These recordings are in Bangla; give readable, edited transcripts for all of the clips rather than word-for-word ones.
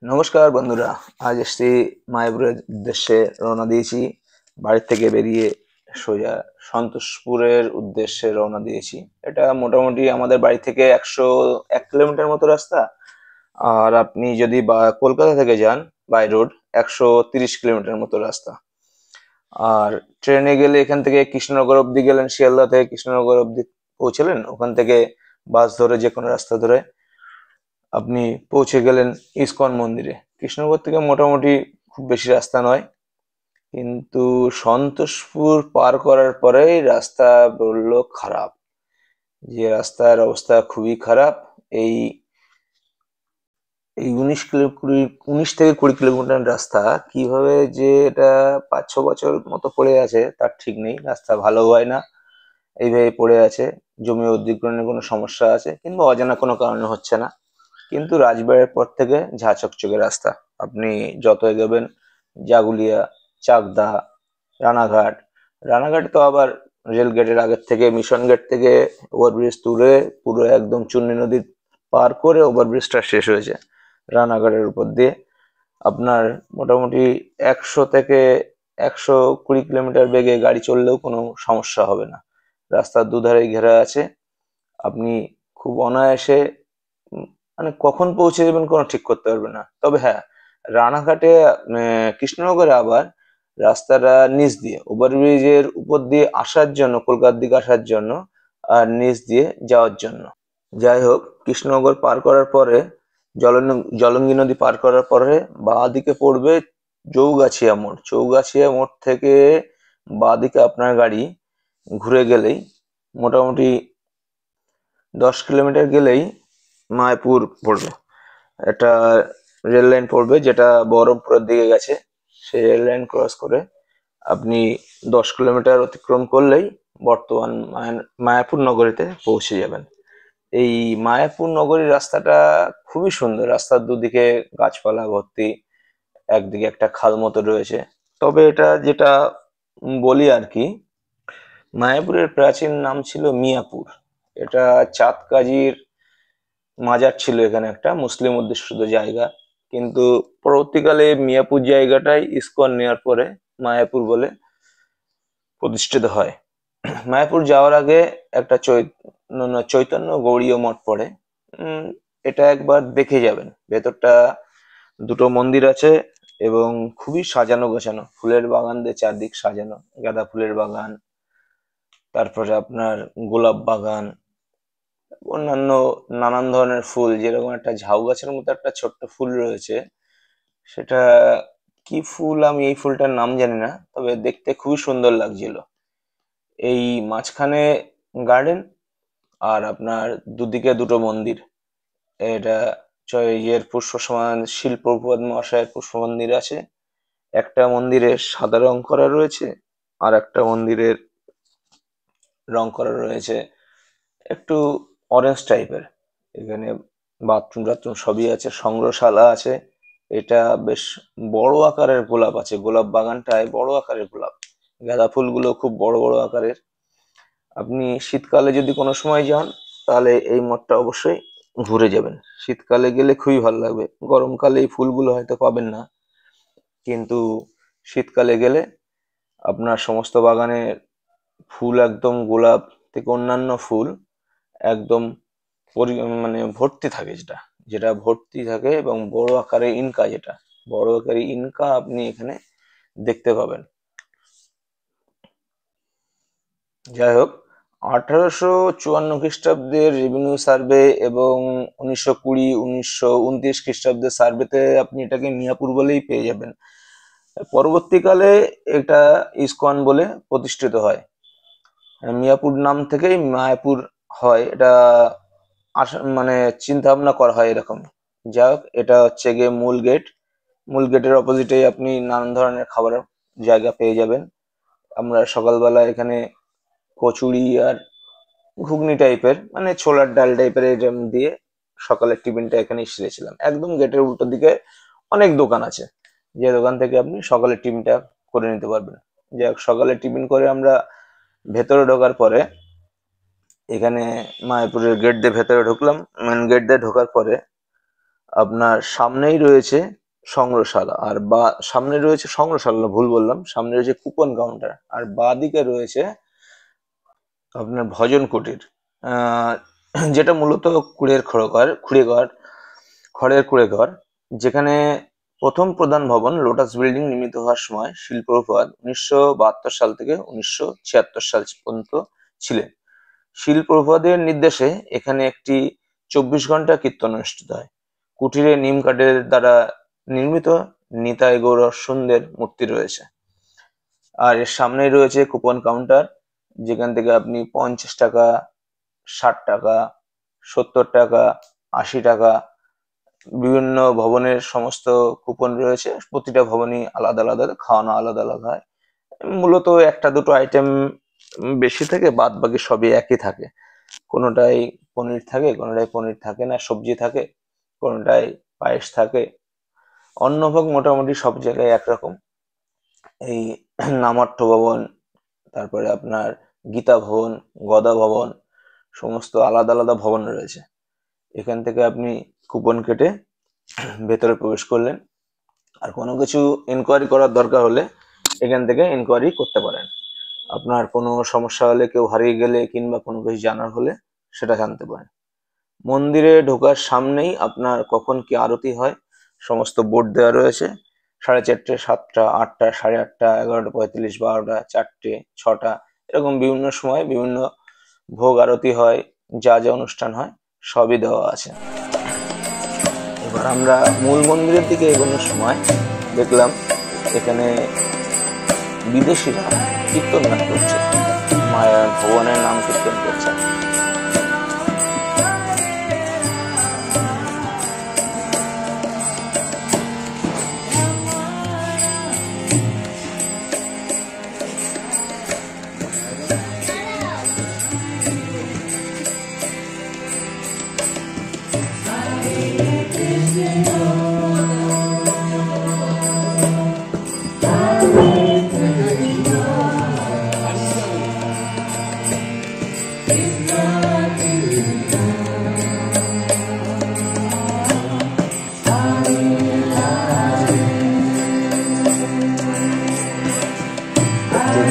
নমস্কার বন্ধুরা, আজ এসছি মায়াপুরের উদ্দেশ্যে রওনা দিয়েছি। বাড়ির থেকে বেরিয়ে সোজা সন্তোষপুরের উদ্দেশ্যে রওনা দিয়েছি। এটা মোটামুটি আমাদের বাড়ি থেকে 101 কিলোমিটার মতো রাস্তা। আর আপনি যদি কলকাতা থেকে যান বাই রোড 130 কিলোমিটার মতো রাস্তা। আর ট্রেনে গেলে এখান থেকে কৃষ্ণনগর অব্দি গেলেন, শিয়ালদা থেকে কৃষ্ণনগর অব্দি পৌঁছলেন, ওখান থেকে বাস ধরে যে কোনো রাস্তা ধরে আপনি পৌঁছে গেলেন ইসকন মন্দিরে। কৃষ্ণনগর থেকে মোটামুটি খুব বেশি রাস্তা নয়, কিন্তু সন্তোষপুর পার করার পরেই রাস্তা বললো খারাপ। যে রাস্তার অবস্থা খুবই খারাপ। এই এই 19 থেকে 20 কিলোমিটার রাস্তা কিভাবে যে এটা 5-6 বছর মতো পড়ে আছে তার ঠিক নেই। রাস্তা ভালো হয় না, এইভাবে পড়ে আছে। জমি অধিগ্রহণের কোনো সমস্যা আছে কিংবা অজানা কোনো কারণে হচ্ছে না। কিন্তু রাজবাড়ির পর থেকে ঝা চকচকে রাস্তা। আপনি যত এগোবেন, জাগুলিয়া, চাকদা, রানাঘাট, রানাঘাট তো আবার রেল গেটের আগের থেকে, মিশন গেট থেকে ওভারব্রিজ তুলে পুরো একদম চুন্নি নদী পার করে ওভারব্রিজটা শেষ হয়েছে রানাঘাটের উপর দিয়ে। আপনার মোটামুটি 100 থেকে 120 কিলোমিটার বেগে গাড়ি চললেও কোনো সমস্যা হবে না। রাস্তার দুধারে ঘেরা আছে। আপনি খুব অনায়াসে মানে কখন পৌঁছে যাবেন কোনো ঠিক করতে পারবেন না। তবে হ্যাঁ, রানাঘাটে কৃষ্ণনগরে আবার রাস্তাটা নিচ দিয়ে ওভারব্রিজের উপর দিয়ে আসার জন্য, কলকাতার দিকে আসার জন্য, আর নিচ দিয়ে যাওয়ার জন্য। যাই হোক, কৃষ্ণনগর পার করার পরে জলঙ্গি নদী পার করার পরে বাঁ দিকে পড়বে চৌগাছিয়া মোড়। চৌগাছিয়া মোড় থেকে বাঁ দিকে আপনার গাড়ি ঘুরে গেলেই মোটামুটি 10 কিলোমিটার গেলেই মায়াপুর পড়বে। একটা রেল লাইন পড়বে যেটা বহরমপুরের দিকে গেছে। সেই রেল লাইন ক্রস করে আপনি 10 কিলোমিটার অতিক্রম করলেই বর্তমান মায়াপুর নগরীতে পৌঁছে যাবেন। এই মায়াপুর নগরীর রাস্তাটা খুবই সুন্দর। রাস্তার দুদিকে গাছপালা ভর্তি, একদিকে একটা খাল মতো রয়েছে। তবে এটা যেটা বলি আর কি, মায়াপুরের প্রাচীন নাম ছিল মিয়াপুর। এটা চাঁদ কাজীর মাজার ছিল এখানে, একটা মুসলিম অধ্যুষিত জায়গা। কিন্তু পরবর্তীকালে মিয়াপুর জায়গাটাই ইসকন নেওয়ার পরে মায়াপুর বলে প্রতিষ্ঠিত হয়। মায়াপুর যাওয়ার আগে একটা চৈতন্য গৌড়ীয় মঠ পড়ে। এটা একবার দেখে যাবেন। ভেতরটা দুটো মন্দির আছে এবং খুবই সাজানো গোছানো, ফুলের বাগান দিয়ে চারদিক সাজানো, গাঁদা ফুলের বাগান, তারপরে আপনার গোলাপ বাগান, অন্যান্য নানান ধরনের ফুল। যেরকম একটা ঝাউ গাছের মতো একটা ছোট্ট ফুল রয়েছে, সেটা কি ফুল আমি এই ফুলটার নাম জানি না, তবে দেখতে খুবই সুন্দর লাগছিল। এই মাঝখানে গার্ডেন, আর আপনার দুদিকে দুটো মন্দির। এটা ইয়ের পুষ্প সমান শিল প্রভুপাদ মহাশয়ের পুষ্প মন্দির আছে। একটা মন্দিরে সাদা রং করা রয়েছে, আর একটা মন্দিরের রং করা রয়েছে একটু অরেঞ্জ টাইপের। এখানে বাথরুম টাথরুম সবই আছে, সংগ্রহশালা আছে। এটা বেশ বড় আকারের গোলাপ আছে, গোলাপ বাগানটায় বড় আকারের গোলাপ। গাঁদা ফুলগুলো খুব বড় বড় আকারের। আপনি শীতকালে যদি কোনো সময় যান তাহলে এই মঠটা অবশ্যই ঘুরে যাবেন। শীতকালে গেলে খুবই ভালো লাগবে। গরমকালে এই ফুলগুলো হয়তো পাবেন না, কিন্তু শীতকালে গেলে আপনার সমস্ত বাগানে ফুল একদম গোলাপ থেকে অন্যান্য ফুল একদম মানে ভর্তি থাকে, যেটা যেটা ভর্তি থাকে, এবং বড় আকারে ইনকা, যেটা বড় আকারে ইনকা আপনি এখানে দেখতে পাবেন। যাই হোক, 1854 খ্রিস্টাব্দের রেভিনিউ সার্ভে এবং 1920-1929 খ্রিস্টাব্দের সার্ভেতে আপনি এটাকে মিয়াপুর বলেই পেয়ে যাবেন। পরবর্তীকালে এটা ইসকন বলে প্রতিষ্ঠিত হয়। মিয়াপুর নাম থেকেই মায়াপুর হয়, এটা মানে চিন্তা ভাবনা করা হয় এরকম। যাই হোক, এটা হচ্ছে গিয়ে মূল গেট। মূল গেটের অপোজিটে আপনি নানান ধরনের খাবারের জায়গা পেয়ে যাবেন। আমরা সকালবেলা এখানে কচুরি আর ঘুগনি টাইপের, মানে ছোলার ডাল টাইপের এরকম দিয়ে সকালের টিফিনটা এখানে সেরেছিলাম। একদম গেটের উল্টো দিকে অনেক দোকান আছে, যে দোকান থেকে আপনি সকালের টিফিনটা করে নিতে পারবেন। যাই হোক, সকালের টিফিন করে আমরা ভেতরে ঢোকার পরে এখানে মায়াপুরের গেট দিয়ে ভেতরে ঢুকলাম। মেন গেট দিয়ে ঢোকার পরে আপনার সামনেই রয়েছে সংগ্রহশালা, আর বা সামনে রয়েছে সংগ্রহশালা না, ভুল বললাম, সামনে রয়েছে কুপন কাউন্টার, আর বাঁ দিকে রয়েছে আপনার ভজন কুটির, আহ, যেটা মূলত খড়ের কুঁড়েঘর, যেখানে প্রথম প্রধান ভবন লোটাস বিল্ডিং নির্মিত হওয়ার সময় শিল প্রভুপাদ 1972 সাল থেকে 1976 সাল পর্যন্ত ছিলেন। শিল প্রভুপাদের নির্দেশে এখানে একটি 24 ঘন্টা কীর্তন অনুষ্ঠিত হয়। কুটিরে নিম কাঠের দ্বারা নির্মিত নিতাই গৌর সুন্দর মূর্তি রয়েছে। আর এর সামনেই রয়েছে কুপন কাউন্টার, যেখান থেকে আপনি 50 টাকা, 60 টাকা, 70 টাকা, 80 টাকা বিভিন্ন ভবনের সমস্ত কুপন রয়েছে। প্রতিটা ভবনই আলাদা আলাদা, খাওয়ানো আলাদা আলাদা হয়। মূলত একটা দুটো আইটেম বেশি থাকে, বাদ বাকি সবই একই থাকে। কোনোটাই পনির থাকে, কোনোটাই পনির থাকে না, সবজি থাকে, কোনোটাই পায়েস থাকে। অন্নভোগ মোটামুটি সব জায়গায় একরকম। এই নামাট্য ভবন, তারপরে আপনার গীতা ভবন, গদা ভবন, সমস্ত আলাদা আলাদা ভবন রয়েছে। এখান থেকে আপনি কুপন কেটে ভেতরে প্রবেশ করলেন, আর কোনো কিছু ইনকোয়ারি করার দরকার হলে এখান থেকে ইনকোয়ারি করতে পারেন। আপনার কোনো সমস্যা হলে, কেউ হারিয়ে গেলে কিংবা কোনো কিছু জানার হলে সেটা জানতে পারেন। মন্দিরে ঢোকার সামনেই আপনার কখন কি আরতি হয় সমস্ত বোর্ড দেওয়া রয়েছে। 4:30, 7টা, 8টা, 8:30, 11:45, 12টা, 4টে, 6টা, এরকম বিভিন্ন সময় বিভিন্ন ভোগ আরতি হয়, যা যা অনুষ্ঠান হয় সবই দেওয়া আছে। এবার আমরা মূল মন্দিরের দিকে এগোনোর সময় দেখলাম এখানে বিদেশিরা কীর্তন গান করছে, মায়ের ভগবানের নাম কীর্তন করছে।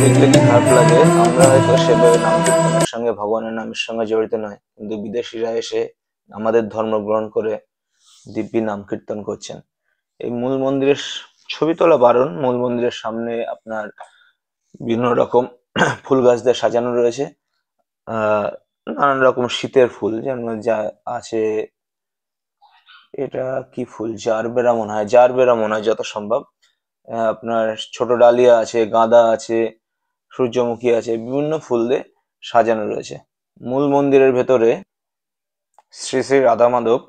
দেখলে কি খারাপ লাগে, আমরা হয়তো সেভাবে নাম কীর্তনের সঙ্গে, ভগবানের নামের সঙ্গে জড়িত নয়, কিন্তু বিদেশিরা এসে আমাদের ধর্ম গ্রহণ করে দিব্যি নাম কীর্তন করছেন। এই মূল মন্দিরের ছবি তোলা বারণ। মূল মন্দিরের সামনে আপনার বিভিন্ন রকম ফুল গাছ দিয়ে সাজানো রয়েছে, নানান রকম শীতের ফুল, যেমন যা আছে, এটা কি ফুল, জারবেরা মনে হয় যত সম্ভব। আপনার ছোট ডালিয়া আছে, গাঁদা আছে, সূর্যমুখী আছে, বিভিন্ন ফুল দিয়ে সাজানো রয়েছে। মূল মন্দিরের ভেতরে শ্রী শ্রী রাধা মাধব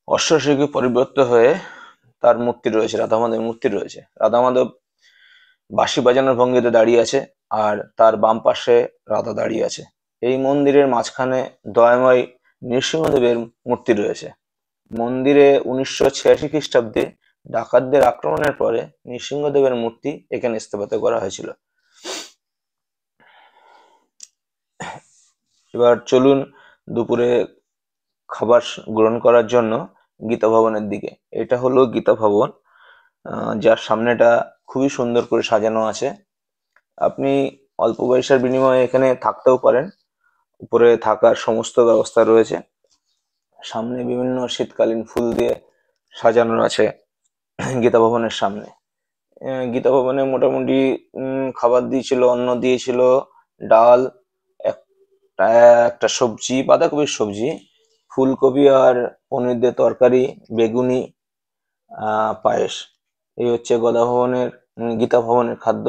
অশ্বশৃঙ্গে পরিবর্তিত হয়ে তার মূর্তি রয়েছে, রাধা মাধবের মূর্তি রয়েছে। রাধা মাধব বাঁশি বাজানোর ভঙ্গিতে দাঁড়িয়ে আছে, আর তার বাম পাশে রাধা দাঁড়িয়ে আছে। এই মন্দিরের মাঝখানে দয়াময় নৃসিংহদেবের মূর্তি রয়েছে। মন্দিরে 1986 খ্রিস্টাব্দে ডাকাতদের আক্রমণের পরে নৃসিংহদেবের মূর্তি এখানে স্থাপিত করা হয়েছিল। এবার চলুন দুপুরে খাবার গ্রহণ করার জন্য গীতা ভবনের দিকে। এটা হলো গীতা ভবন, যার সামনেটা খুবই সুন্দর করে সাজানো আছে। আপনি অল্প পয়সার বিনিময়ে এখানে থাকতেও পারেন, উপরে থাকার সমস্ত ব্যবস্থা রয়েছে। সামনে বিভিন্ন শীতকালীন ফুল দিয়ে সাজানো আছে গীতা ভবনের সামনে। গীতা ভবনে মোটামুটি খাবার দিয়েছিল, অন্ন দিয়েছিল, ডাল, একটা একটা সবজি, বাঁধাকপির সবজি, ফুলকপি আর পনির দিয়ে তরকারি, বেগুনি, পায়েস। এই হচ্ছে গীতা ভবনের খাদ্য।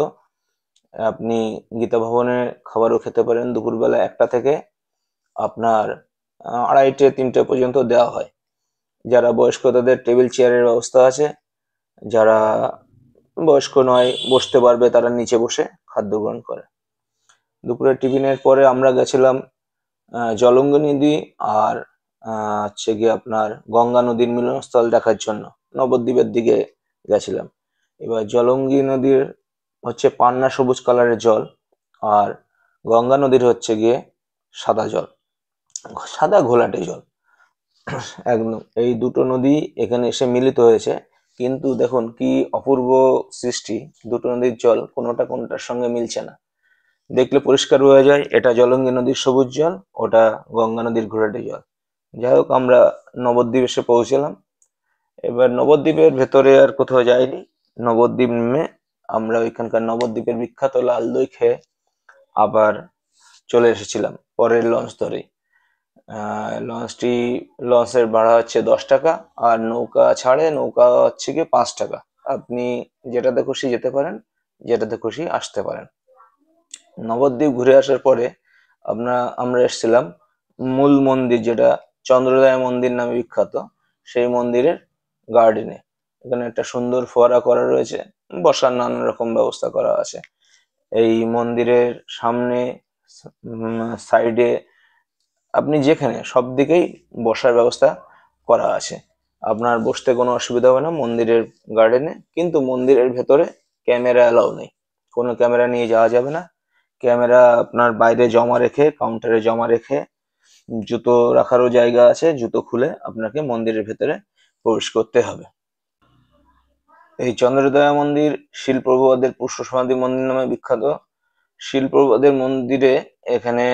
আপনি গীতা ভবনের খাবারও খেতে পারেন। দুপুরবেলা 1টা থেকে আপনার 2:30, 3টে পর্যন্ত দেওয়া হয়। যারা বয়স্ক তাদের টেবিল চেয়ারের ব্যবস্থা আছে, যারা বয়স্ক নয় বসতে পারবে তারা নিচে বসে খাদ্য গ্রহণ করে। দুপুরের টিফিনের পরে আমরা গেছিলাম জলঙ্গি নদী আর হচ্ছে গিয়ে আপনার গঙ্গা নদীর মিলনস্থল দেখার জন্য নবদ্বীপের দিকে গেছিলাম। এবার জলঙ্গি নদীর হচ্ছে পান্না সবুজ কালারের জল, আর গঙ্গা নদীর হচ্ছে গিয়ে সাদা জল, সাদা ঘোলাটে জল। একদম এই দুটো নদী এখানে এসে মিলিত হয়েছে, কিন্তু দেখুন কি অপূর্ব সৃষ্টি, দুটো নদীর জল কোনোটা কোনোটার সঙ্গে মিলছে না। দেখলে পরিষ্কার বোঝা যায় এটা জলঙ্গি নদীর সবুজ জল, ওটা গঙ্গা নদীর ঘোলাটে জল। যাই হোক, আমরা নবদ্বীপ এসে পৌঁছলাম। এবার নবদ্বীপের ভেতরে আর কোথাও যাইনি। নবদ্বীপ নেমে আমরা ওইখানকার নবদ্বীপের বিখ্যাত লাল দই খেয়ে আবার চলে এসেছিলাম পরের লঞ্চ ধরে। লঞ্চটি, লঞ্চের ভাড়া হচ্ছে 10 টাকা, আর নৌকা ছাড়ে, নৌকা হচ্ছে গিয়ে 5 টাকা। আপনি যেটাতে খুশি যেতে পারেন, যেটাতে খুশি আসতে পারেন। নবদ্বীপ ঘুরে আসার পরে আমরা এসেছিলাম মূল মন্দির, যেটা চন্দ্রোদয় মন্দির নামে বিখ্যাত, সেই মন্দিরের গার্ডেনে। এখানে একটা সুন্দর ফোয়ারা করা রয়েছে, বসার নানান রকম ব্যবস্থা করা আছে। এই মন্দিরের সামনে, সাইডে, আপনি যেখানে সব দিকেই বসার ব্যবস্থা করা আছে। আপনার বসতে কোনো অসুবিধা হবে না মন্দিরের গার্ডেনে, কিন্তু মন্দিরের ভেতরে ক্যামেরা অ্যালাউ নেই, কোনো ক্যামেরা নিয়ে যাওয়া যাবে না। ক্যামেরা আপনার বাইরে জমা রেখে, কাউন্টারে জমা রেখে, জুতো রাখারও জায়গা আছে, জুতো খুলে আপনাকে মন্দিরের ভেতরে প্রবেশ করতে হবে। এই চন্দ্রোদয়া মন্দির শিল-প্রভুপাদের পুষ্প সমাধি মন্দির নামে বিখ্যাত। শিল-প্রভুপাদের মন্দিরে এখানে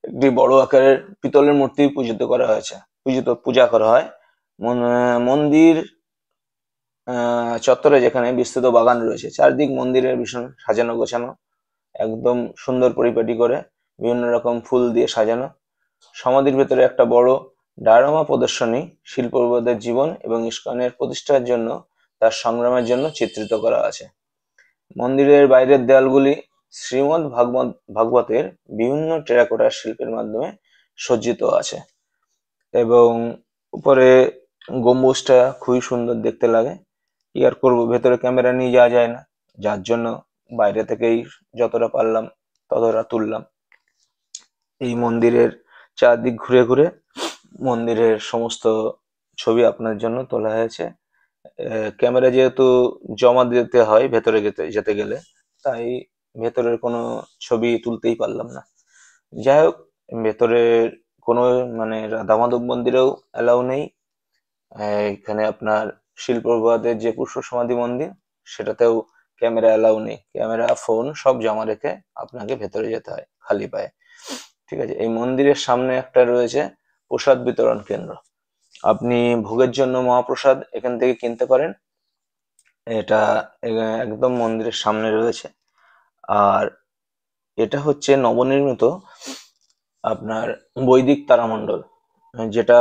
একটি বড় আকারের পিতলের মূর্তি পূজা করা হয়। মন্দির চত্বরে যেখানে বিস্তৃত বাগান রয়েছে, চারদিক মন্দিরের ভীষণ সাজানো গোছানো, একদম সুন্দর পরিপাটি করে বিভিন্ন রকম ফুল দিয়ে সাজানো। সমাধির ভেতরে একটা বড় ডায়রামা প্রদর্শনী শিল-প্রভুপাদের জীবন এবং ইস্কনের প্রতিষ্ঠার জন্য, তার সংগ্রামের জন্য চিত্রিত করা আছে। মন্দিরের বাইরের দেয়ালগুলি শ্রীমদ্ ভাগবতের বিভিন্ন টেরাকোটার শিল্পের মাধ্যমে সজ্জিত আছে, এবং উপরে গম্বুজটা খুবই সুন্দর দেখতে লাগে। কি আর করবো, ভেতরে ক্যামেরা নিয়ে যাওয়া যায় না, যার জন্য বাইরে থেকেই যতটা পারলাম ততটা তুললাম। এই মন্দিরের চারদিক ঘুরে ঘুরে মন্দিরের সমস্ত ছবি আপনার জন্য তোলা হয়েছে। ক্যামেরা যেহেতু জমা দিতে হয় ভেতরে যেতে গেলে, তাই ভেতরের কোনো ছবি তুলতেই পারলাম না। যাই হোক, ভেতরের কোনো মানে রাধা মাধব মন্দিরেও অ্যালাউ নেই। এখানে আপনার শিল-প্রভুপাদের যে পুষ্প সমাধি মন্দির, সেটাতেও ক্যামেরা অ্যালাউ নেই। ক্যামেরা, ফোন সব জমা রেখে আপনাকে ভেতরে যেতে হয় খালি পায়ে। ঠিক আছে, এই মন্দিরের সামনে একটা রয়েছে প্রসাদ বিতরণ কেন্দ্র। আপনি ভোগের জন্য মহাপ্রসাদ এখান থেকে কিনতে পারেন। এটা একদম মন্দিরের সামনে রয়েছে। আর এটা হচ্ছে নবনির্মিত আপনার বৈদিক তারামণ্ডল, যেটা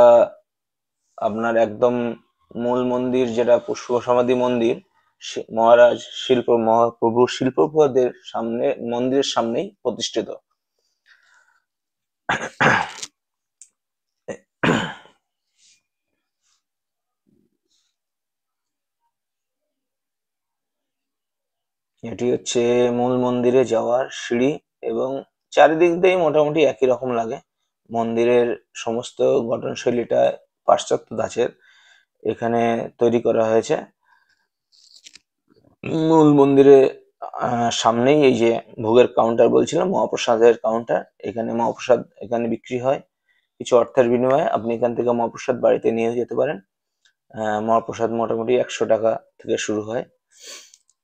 আপনার একদম মূল মন্দির, যেটা পুষ্প সমাধি মন্দির, মহাপ্রভু শিল-প্রভুপাদের সামনে, মন্দিরের সামনেই প্রতিষ্ঠিত। এটি হচ্ছে মূল মন্দিরে যাওয়ার সিঁড়ি, এবং চারিদিক দিয়ে মোটামুটি একই রকম লাগে। মন্দিরের সমস্ত গঠনশৈলীটা পাশ্চাত্য ধাঁচের এখানে তৈরি করা হয়েছে। মূল মন্দিরে সামনেই এই যে ভোগের কাউন্টার বলছিলাম, মহাপ্রসাদের কাউন্টার, এখানে মহাপ্রসাদ এখানে বিক্রি হয়। কিছু অর্থের বিনিময়ে আপনি এখান থেকে মহাপ্রসাদ বাড়িতে নিয়ে যেতে পারেন। মহাপ্রসাদ মোটামুটি 100 টাকা থেকে শুরু হয়।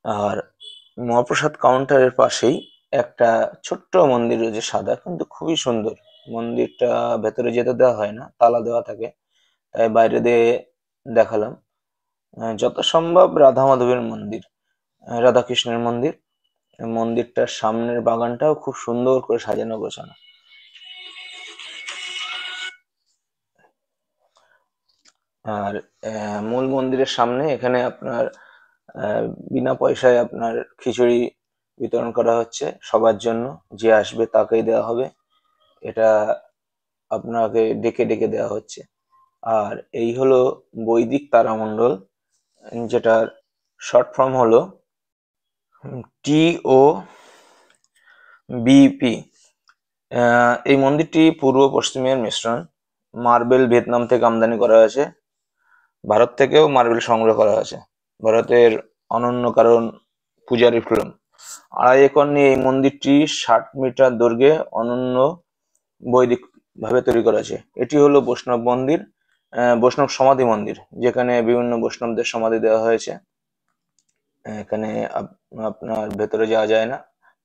আর মহাপ্রসাদ কাউন্টারের পাশেই একটা ছোট্ট মন্দির রয়েছে, সাদা, কিন্তু খুবই সুন্দর। মন্দিরটা ভেতরে যেতে দেওয়া হয় না, তালা দেওয়া থাকে, তাই বাইরে দিয়ে দেখালাম। যত সম্ভব রাধা মাধবের মন্দির, রাধাকৃষ্ণের মন্দির। মন্দিরটার সামনের বাগানটাও খুব সুন্দর করে সাজানো গোছানো। আর মূল মন্দিরের সামনে এখানে আপনার বিনা পয়সায় আপনার খিচুড়ি বিতরণ করা হচ্ছে সবার জন্য, যে আসবে তাকেই দেওয়া হবে। এটা আপনাকে ডেকে ডেকে দেওয়া হচ্ছে। আর এই হলো বৈদিক তারামণ্ডল, যেটার শর্ট ফর্ম হলো TOBP। এই মন্দিরটি পূর্ব পশ্চিমের মিশ্রণ। মার্বেল ভিয়েতনাম থেকে আমদানি করা হয়েছে, ভারত থেকেও মার্বেল সংগ্রহ করা হয়েছে। ভারতের অনন্য কারণ পূজারি ফ্রেম। 2.5 একর নিয়ে এই মন্দিরটি 60 মিটার দৈর্ঘ্যে অনন্য বৈদিক ভাবে তৈরি করা হয়েছে। এটি হলো বৈষ্ণব মন্দির। বৈষ্ণব সমাধি মন্দির, যেখানে বিভিন্ন বৈষ্ণবদের সমাধি দেওয়া হয়েছে। এখানে আপনার ভেতরে যাওয়া যায় না,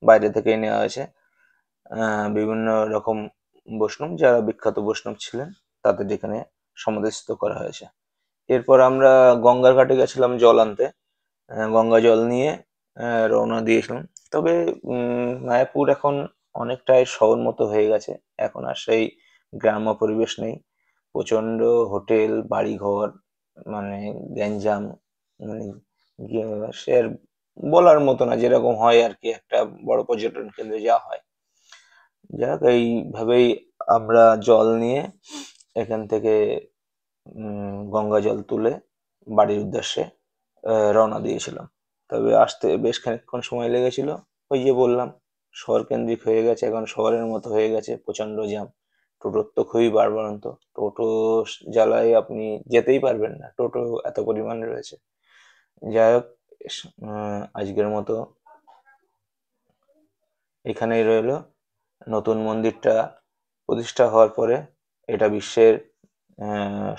বাইরে থেকেই নেওয়া হয়েছে। বিভিন্ন রকম বৈষ্ণব, যারা বিখ্যাত বৈষ্ণব ছিলেন, তাদের এখানে সমাধিস্থ করা হয়েছে। এরপর আমরা গঙ্গার ঘাটে গেছিলাম জল আনতে। গঙ্গা জল নিয়ে রওনা দিয়েছিলাম। তবে মায়াপুর এখন অনেকটাই শহর মতো হয়ে গেছে, এখন আর সেই গ্রাম্য পরিবেশ নেই। প্রচন্ড হোটেল, বাড়িঘর, মানে গ্যাঞ্জাম, মানে সে আর বলার মতো না, যেরকম হয় আর কি একটা বড় পর্যটন কেন্দ্রে যা হয়। যাক, এইভাবেই আমরা জল নিয়ে এখান থেকে গঙ্গা জল তুলে বাড়ির উদ্দেশ্যে রওনা দিয়েছিলাম। তবে আসতে বেশ খানিকক্ষণ সময় লেগেছিল। ওই যে বললাম, শহর কেন্দ্রিক হয়ে গেছে, এখন শহরের মতো হয়ে গেছে, প্রচন্ড জ্যাম। টোটোর তো খুবই বাড়বাড়ন্ত, টোটো জ্বালায় আপনি যেতেই পারবেন না, টোটো এত পরিমাণে রয়েছে। যাই হোক, আজকের মতো এখানেই রইলো। নতুন মন্দিরটা প্রতিষ্ঠা হওয়ার পরে এটা বিশ্বের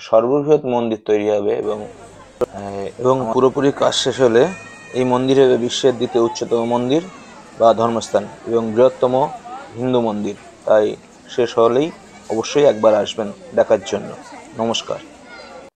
সর্ববৃহৎ মন্দির তৈরি হবে, এবং পুরোপুরি কাজ শেষ হলে এই মন্দির হবে বিশ্বের দ্বিতীয় উচ্চতম মন্দির বা ধর্মস্থান এবং বৃহত্তম হিন্দু মন্দির। তাই শেষ হলেই অবশ্যই একবার আসবেন দেখার জন্য। নমস্কার।